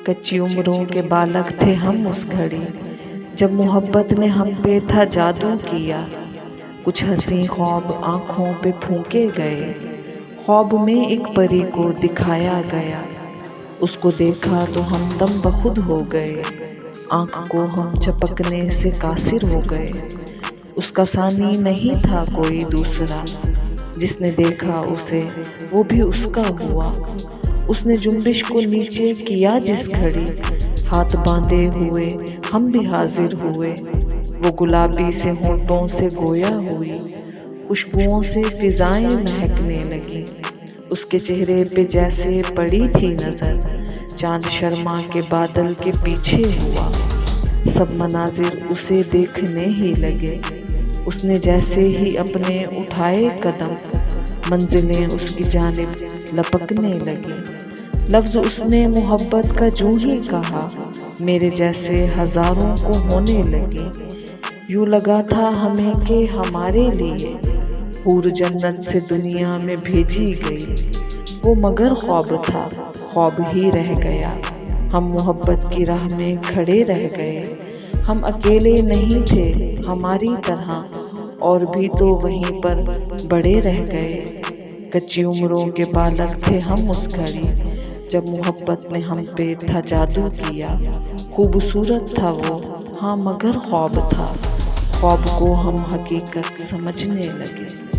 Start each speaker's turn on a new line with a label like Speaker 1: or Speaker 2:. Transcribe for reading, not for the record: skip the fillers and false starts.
Speaker 1: کچی عمروں کے بالغ تھے ہم اس گھڑی، جب محبت نے ہم پہ تھا جادو کیا۔ کچھ حسین خواب آنکھوں پہ پھونکے گئے، خواب میں ایک پری کو دکھایا گیا۔ اس کو دیکھا تو ہم دم بخود ہو گئے، آنکھ کو ہم چپکنے سے قاصر ہو گئے۔ اس کا ثانی نہیں تھا کوئی دوسرا، جس نے دیکھا اسے وہ بھی اس کا ہوا۔ اس نے جنبش کو نیچے کیا جس گھڑی، ہاتھ باندھے ہوئے ہم بھی حاضر ہوئے۔ وہ گلابی سے ہونٹوں سے گویا ہوئی، خوشبوؤں سے فضائیں مہکنے لگی۔ اس کے چہرے پہ جیسے پڑی تھی نظر، چاند شرما کے بادل کے پیچھے ہوا۔ سب مناظر اسے دیکھنے ہی لگے، اس نے جیسے ہی اپنے اٹھائے قدم، منزلیں اس کی جانب لپکنے لگی۔ لفظ اس نے محبت کا جو ہی کہا، میرے جیسے ہزاروں کو ہونے لگی۔ یوں لگا تھا ہمیں کہ ہمارے لیے حور جنت سے دنیا میں بھیجی گئی۔ وہ مگر خواب تھا، خواب ہی رہ گیا۔ ہم محبت کی راہ میں کھڑے رہ گئے، ہم اکیلے نہیں تھے ہماری طرح، اور بھی تو وہیں پر بڑے رہ گئے۔ کچی عمروں کے بالغ تھے ہم اس گھڑی، جب محبت نے ہم پہ تھا جادو کیا۔ خوبصورت تھا وہ ہاں مگر خواب تھا، خواب کو ہم حقیقت سمجھنے لگے۔